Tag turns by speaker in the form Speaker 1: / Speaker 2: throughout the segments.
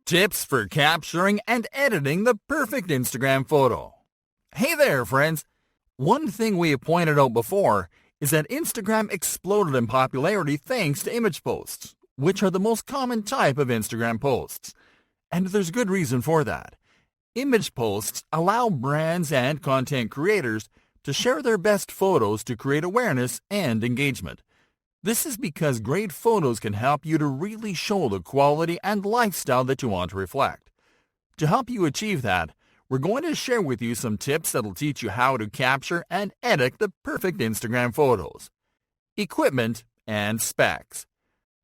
Speaker 1: Tips for capturing and editing the perfect Instagram photo. Hey there, friends! One thing we have pointed out before is that Instagram exploded in popularity thanks to image posts, which are the most common type of Instagram posts. And there's good reason for that. Image posts allow brands and content creators to share their best photos to create awareness and engagement. This is because great photos can help you to really show the quality and lifestyle that you want to reflect. To help you achieve that, we're going to share with you some tips that'll teach you how to capture and edit the perfect Instagram photos. Equipment and specs.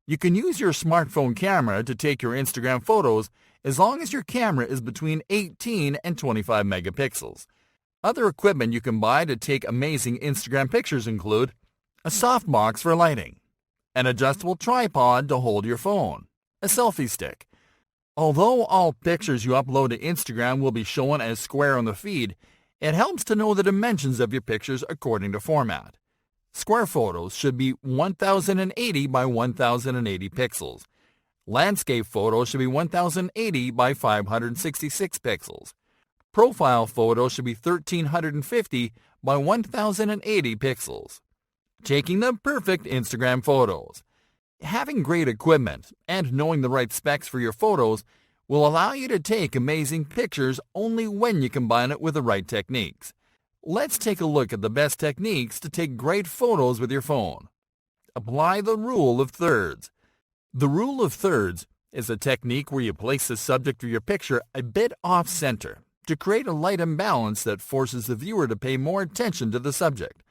Speaker 1: You can use your smartphone camera to take your Instagram photos as long as your camera is between 18 and 25 megapixels. Other equipment you can buy to take amazing Instagram pictures include a softbox for lighting, an adjustable tripod to hold your phone, a selfie stick. Although all pictures you upload to Instagram will be shown as square on the feed, it helps to know the dimensions of your pictures according to format. Square photos should be 1080 by 1080 pixels. Landscape photos should be 1080 by 566 pixels. Profile photos should be 1350 by 1080 pixels. Taking the perfect Instagram photos. Having great equipment and knowing the right specs for your photos will allow you to take amazing pictures only when you combine it with the right techniques. Let's take a look at the best techniques to take great photos with your phone. Apply the rule of thirds. The rule of thirds is a technique where you place the subject of your picture a bit off-center to create a light imbalance that forces the viewer to pay more attention to the subject.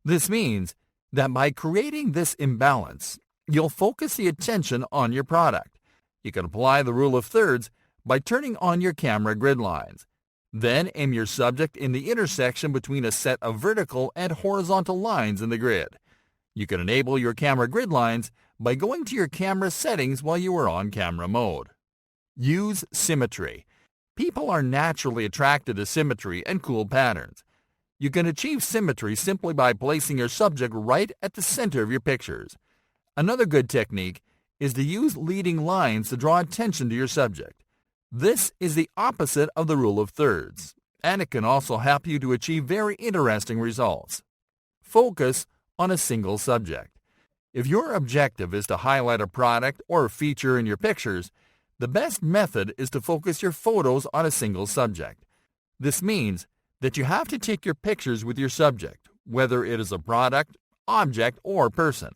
Speaker 1: This means that by creating this imbalance, you'll focus the attention on your product. You can apply the rule of thirds by turning on your camera grid lines. Then aim your subject in the intersection between a set of vertical and horizontal lines in the grid. You can enable your camera grid lines by going to your camera settings while you are on camera mode. Use symmetry. People are naturally attracted to symmetry and cool patterns. You can achieve symmetry simply by placing your subject right at the center of your pictures. Another good technique is to use leading lines to draw attention to your subject. This is the opposite of the rule of thirds, and it can also help you to achieve very interesting results. Focus on a single subject. If your objective is to highlight a product or feature in your pictures, the best method is to focus your photos on a single subject. This means that you have to take your pictures with your subject, whether it is a product, object, or person,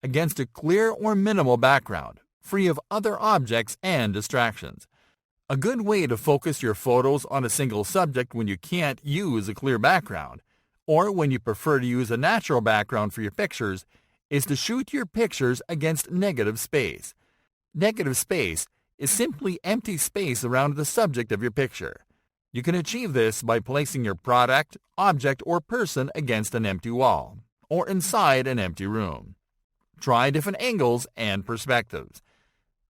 Speaker 1: against a clear or minimal background, free of other objects and distractions. A good way to focus your photos on a single subject when you can't use a clear background, or when you prefer to use a natural background for your pictures, is to shoot your pictures against negative space. Negative space is simply empty space around the subject of your picture. You can achieve this by placing your product, object, or person against an empty wall, or inside an empty room. Try different angles and perspectives.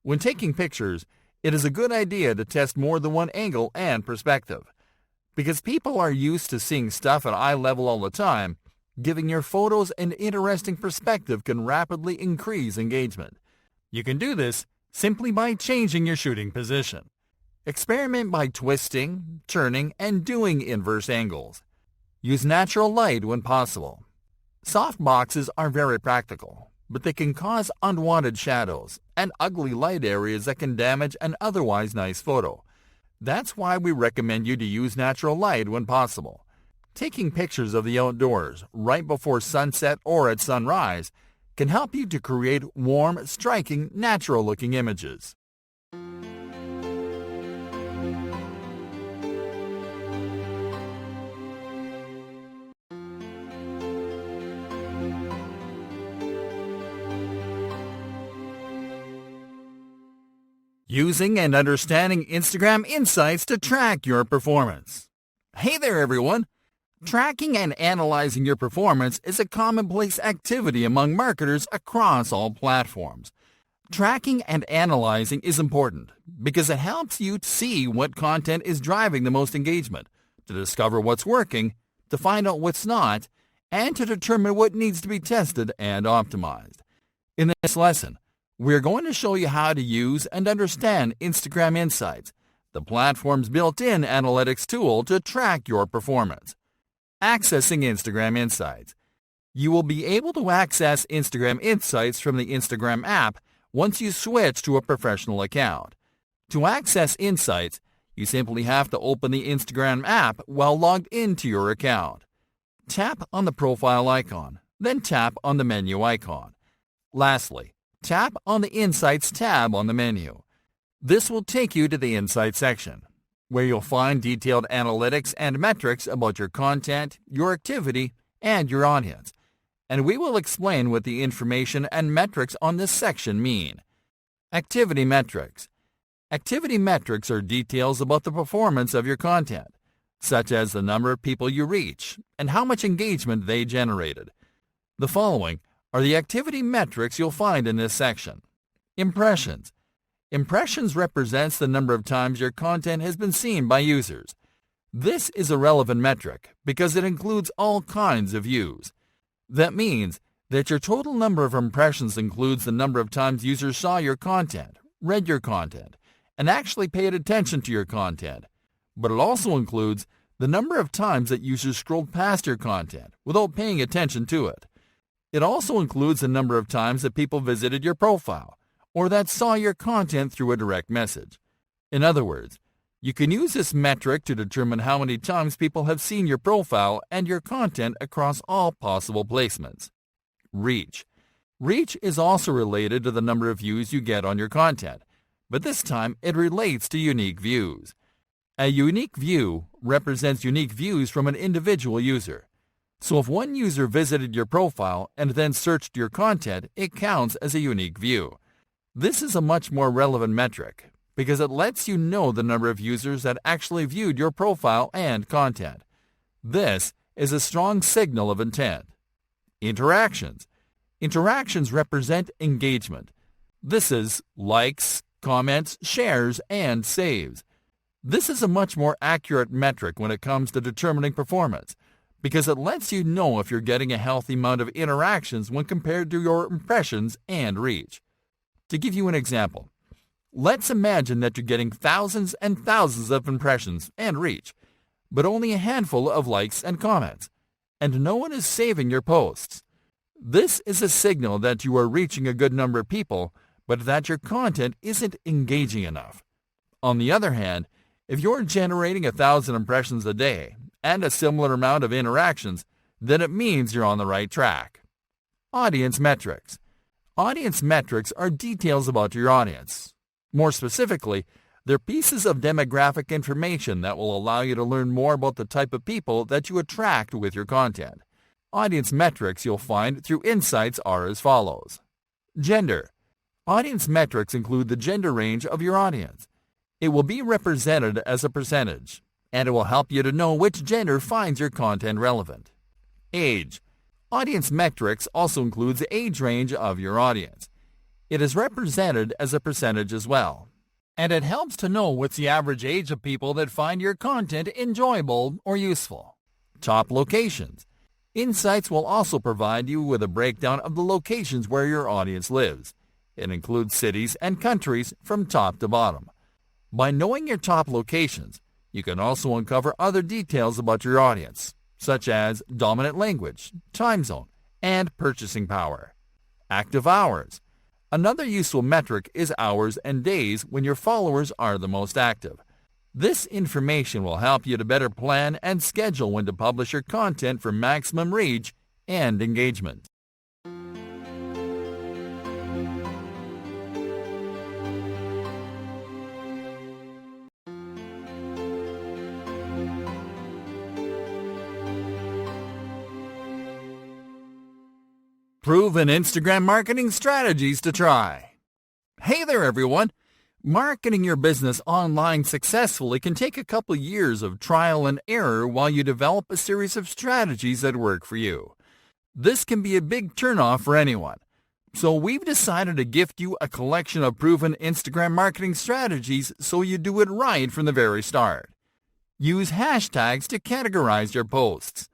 Speaker 1: When taking pictures, it is a good idea to test more than one angle and perspective. Because people are used to seeing stuff at eye level all the time, giving your photos an interesting perspective can rapidly increase engagement. You can do this simply by changing your shooting position. Experiment by twisting, turning, and doing inverse angles. Use natural light when possible. Softboxes are very practical, but they can cause unwanted shadows and ugly light areas that can damage an otherwise nice photo. That's why we recommend you to use natural light when possible. Taking pictures of the outdoors right before sunset or at sunrise can help you to create warm, striking, natural-looking images. Using and understanding Instagram Insights to track your performance. Hey there, everyone! Tracking and analyzing your performance is a commonplace activity among marketers across all platforms. Tracking and analyzing is important because it helps you to see what content is driving the most engagement, to discover what's working, to find out what's not, and to determine what needs to be tested and optimized. In this lesson, We're going to show you how to use and understand Instagram Insights, the platform's built-in analytics tool to track your performance. Accessing Instagram Insights. You will be able to access Instagram Insights from the Instagram app once you switch to a professional account. To access Insights, you simply have to open the Instagram app while logged into your account. Tap on the profile icon, then tap on the menu icon. Lastly, tap on the Insights tab on the menu. This will take you to the Insights section, where you'll find detailed analytics and metrics about your content, your activity, and your audience. And we will explain what the information and metrics on this section mean. Activity metrics. Activity metrics are details about the performance of your content, such as the number of people you reach and how much engagement they generated. The following are the activity metrics you'll find in this section. Impressions. Impressions represents the number of times your content has been seen by users. This is a relevant metric because it includes all kinds of views. That means that your total number of impressions includes the number of times users saw your content, read your content, and actually paid attention to your content. But it also includes the number of times that users scrolled past your content without paying attention to it. It also includes the number of times that people visited your profile or that saw your content through a direct message. In other words, you can use this metric to determine how many times people have seen your profile and your content across all possible placements. Reach. Reach is also related to the number of views you get on your content, but this time it relates to unique views. A unique view represents unique views from an individual user. So if one user visited your profile and then searched your content, it counts as a unique view. This is a much more relevant metric because it lets you know the number of users that actually viewed your profile and content. This is a strong signal of intent. Interactions. Interactions represent engagement. This is likes, comments, shares, and saves. This is a much more accurate metric when it comes to determining performance because it lets you know if you're getting a healthy amount of interactions when compared to your impressions and reach. To give you an example, let's imagine that you're getting thousands and thousands of impressions and reach, but only a handful of likes and comments, and no one is saving your posts. This is a signal that you are reaching a good number of people, but that your content isn't engaging enough. On the other hand, if you're generating 1,000 impressions a day and a similar amount of interactions, then it means you're on the right track. Audience metrics. Audience metrics are details about your audience. More specifically, they're pieces of demographic information that will allow you to learn more about the type of people that you attract with your content. Audience metrics you'll find through Insights are as follows. Gender. Audience metrics include the gender range of your audience. It will be represented as a percentage, and it will help you to know which gender finds your content relevant. Age. Audience metrics also includes the age range of your audience. It is represented as a percentage as well, and it helps to know what's the average age of people that find your content enjoyable or useful. Top locations. Insights will also provide you with a breakdown of the locations where your audience lives. It includes cities and countries from top to bottom. By knowing your top locations, you can also uncover other details about your audience, such as dominant language, time zone, and purchasing power. Active hours. Another useful metric is hours and days when your followers are the most active. This information will help you to better plan and schedule when to publish your content for maximum reach and engagement. Proven Instagram marketing strategies to try. Hey there, everyone. Marketing your business online successfully can take a couple years of trial and error while you develop a series of strategies that work for you. This can be a big turnoff for anyone. So we've decided to gift you a collection of proven Instagram marketing strategies so you do it right from the very start. Use hashtags to categorize your posts.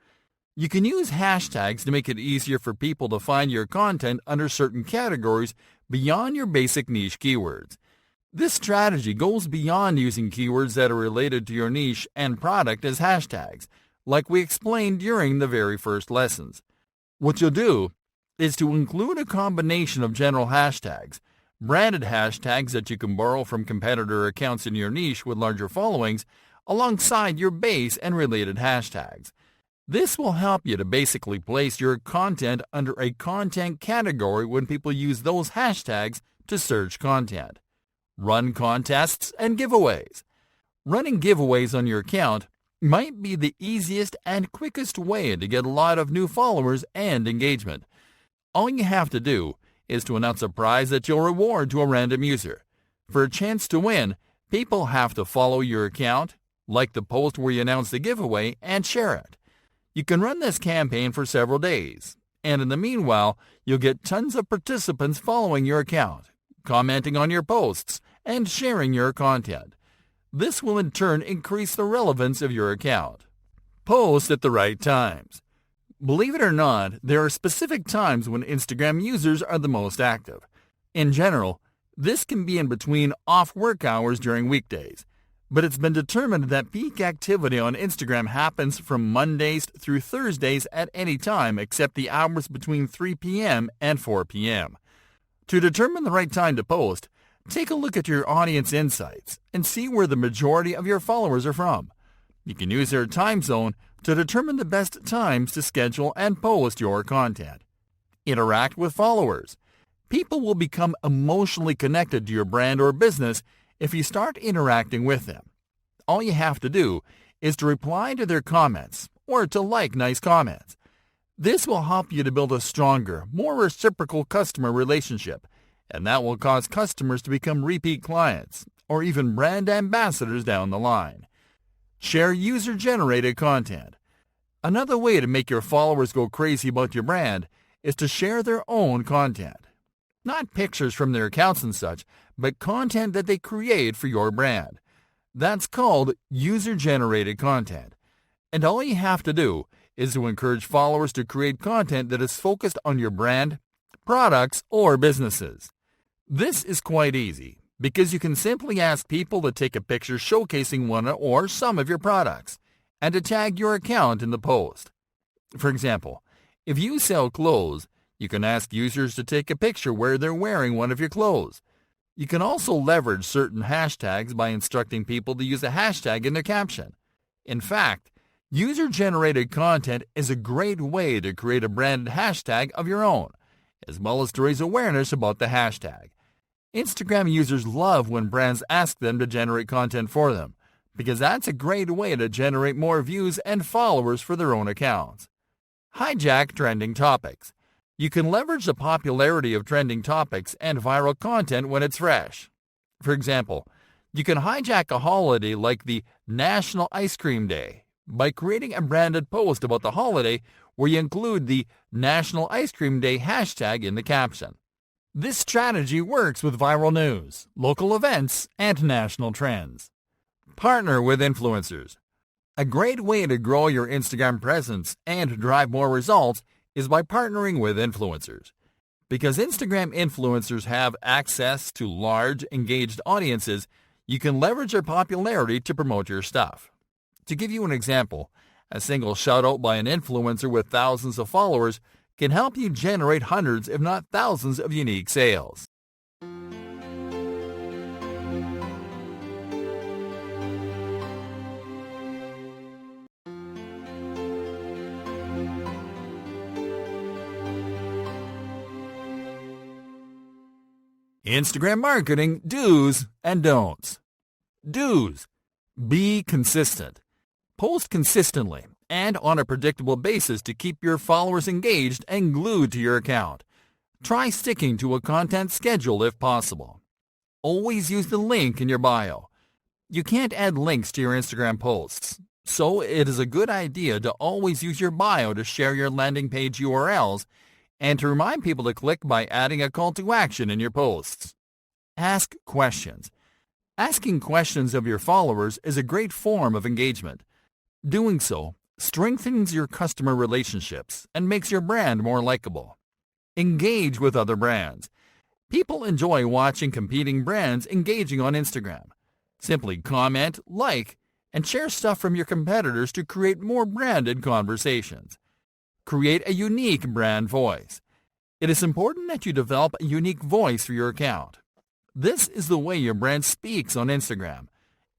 Speaker 1: You can use hashtags to make it easier for people to find your content under certain categories beyond your basic niche keywords. This strategy goes beyond using keywords that are related to your niche and product as hashtags, like we explained during the very first lessons. What you'll do is to include a combination of general hashtags, branded hashtags that you can borrow from competitor accounts in your niche with larger followings, alongside your base and related hashtags. This will help you to basically place your content under a content category when people use those hashtags to search content. Run contests and giveaways. Running giveaways on your account might be the easiest and quickest way to get a lot of new followers and engagement. All you have to do is to announce a prize that you'll reward to a random user. For a chance to win, people have to follow your account, like the post where you announce the giveaway, and share it. You can run this campaign for several days, and in the meanwhile, you'll get tons of participants following your account, commenting on your posts, and sharing your content. This will in turn increase the relevance of your account. Post at the right times. Believe it or not, there are specific times when Instagram users are the most active. In general, this can be in between off-work hours during weekdays. But it's been determined that peak activity on Instagram happens from Mondays through Thursdays at any time except the hours between 3 p.m. and 4 p.m. To determine the right time to post, take a look at your audience insights and see where the majority of your followers are from. You can use their time zone to determine the best times to schedule and post your content. Interact with followers. People will become emotionally connected to your brand or business if you start interacting with them. All you have to do is to reply to their comments or to like nice comments. This will help you to build a stronger, more reciprocal customer relationship, and that will cause customers to become repeat clients or even brand ambassadors down the line. Share user-generated content. Another way to make your followers go crazy about your brand is to share their own content. Not pictures from their accounts and such, but content that they create for your brand. That's called user-generated content. And all you have to do is to encourage followers to create content that is focused on your brand, products, or businesses. This is quite easy because you can simply ask people to take a picture showcasing one or some of your products and to tag your account in the post. For example, if you sell clothes, you can ask users to take a picture where they're wearing one of your clothes. You can also leverage certain hashtags by instructing people to use a hashtag in their caption. In fact, user-generated content is a great way to create a branded hashtag of your own, as well as to raise awareness about the hashtag. Instagram users love when brands ask them to generate content for them, because that's a great way to generate more views and followers for their own accounts. Hijack trending topics. You can leverage the popularity of trending topics and viral content when it's fresh. For example, you can hijack a holiday like the National Ice Cream Day by creating a branded post about the holiday where you include the National Ice Cream Day hashtag in the caption. This strategy works with viral news, local events, and national trends. Partner with influencers. A great way to grow your Instagram presence and drive more results is by partnering with influencers. Because Instagram influencers have access to large, engaged audiences, you can leverage their popularity to promote your stuff. To give you an example, a single shout-out by an influencer with thousands of followers can help you generate hundreds if not thousands of unique sales. Instagram marketing do's and don'ts. Do's. Be consistent. Post consistently and on a predictable basis to keep your followers engaged and glued to your account. Try sticking to a content schedule if possible. Always use the link in your bio. You can't add links to your Instagram posts, so it is a good idea to always use your bio to share your landing page URLs and to remind people to click by adding a call to action in your posts. Ask questions. Asking questions of your followers is a great form of engagement. Doing so strengthens your customer relationships and makes your brand more likable. Engage with other brands. People enjoy watching competing brands engaging on Instagram. Simply comment, like, and share stuff from your competitors to create more branded conversations. Create a unique brand voice. It is important that you develop a unique voice for your account. This is the way your brand speaks on Instagram,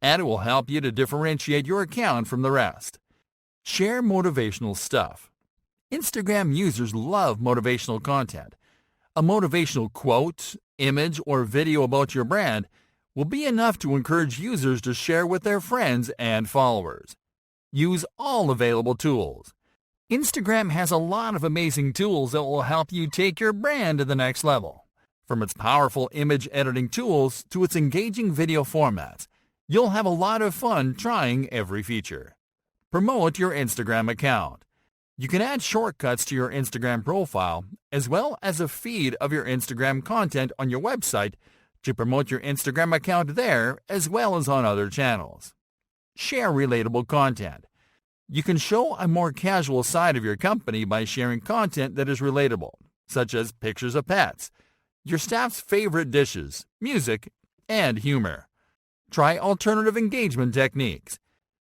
Speaker 1: and it will help you to differentiate your account from the rest. Share motivational stuff. Instagram users love motivational content. A motivational quote, image, or video about your brand will be enough to encourage users to share with their friends and followers. Use all available tools. Instagram has a lot of amazing tools that will help you take your brand to the next level. From its powerful image editing tools to its engaging video formats, you'll have a lot of fun trying every feature. Promote your Instagram account. You can add shortcuts to your Instagram profile as well as a feed of your Instagram content on your website to promote your Instagram account there as well as on other channels. Share relatable content. You can show a more casual side of your company by sharing content that is relatable, such as pictures of pets, your staff's favorite dishes, music, and humor. Try alternative engagement techniques.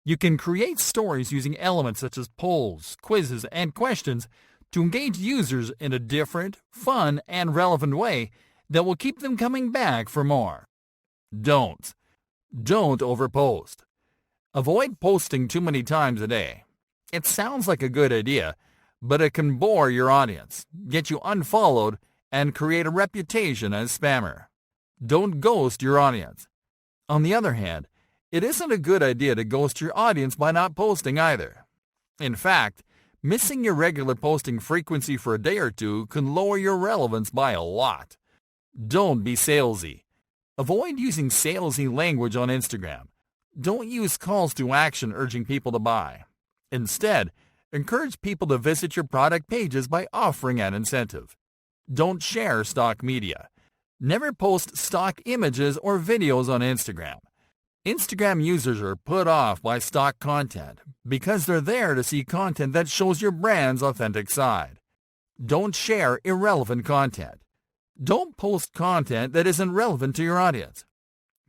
Speaker 1: You can create stories using elements such as polls, quizzes, and questions to engage users in a different, fun, and relevant way that will keep them coming back for more. Don'ts. Don't overpost. Avoid posting too many times a day. It sounds like a good idea, but it can bore your audience, get you unfollowed, and create a reputation as spammer. Don't ghost your audience. On the other hand, it isn't a good idea to ghost your audience by not posting either. In fact, missing your regular posting frequency for a day or two can lower your relevance by a lot. Don't be salesy. Avoid using salesy language on Instagram. Don't use calls to action urging people to buy. Instead, encourage people to visit your product pages by offering an incentive. Don't share stock media. Never post stock images or videos on Instagram. Instagram users are put off by stock content because they're there to see content that shows your brand's authentic side. Don't share irrelevant content. Don't post content that isn't relevant to your audience.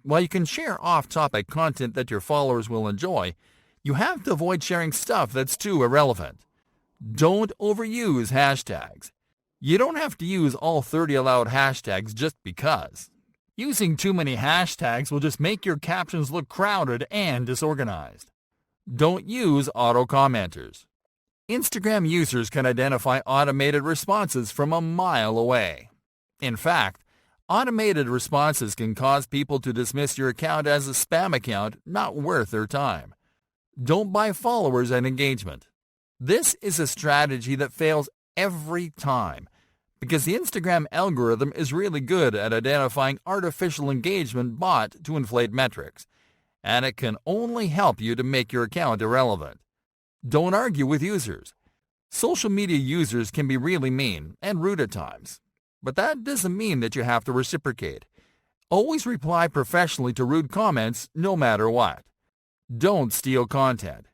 Speaker 1: While you can share off-topic content that your followers will enjoy, you have to avoid sharing stuff that's too irrelevant. Don't overuse hashtags. You don't have to use all 30 allowed hashtags just because. Using too many hashtags will just make your captions look crowded and disorganized. Don't use auto-commenters. Instagram users can identify automated responses from a mile away. In fact, automated responses can cause people to dismiss your account as a spam account not worth their time. Don't buy followers and engagement. This is a strategy that fails every time because the Instagram algorithm is really good at identifying artificial engagement bought to inflate metrics, and it can only help you to make your account irrelevant. Don't argue with users. Social media users can be really mean and rude at times, but that doesn't mean that you have to reciprocate. Always reply professionally to rude comments no matter what. Don't steal content.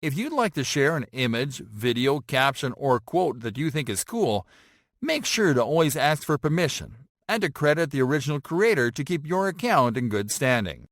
Speaker 1: If you'd like to share an image, video, caption, or quote that you think is cool, make sure to always ask for permission and to credit the original creator to keep your account in good standing.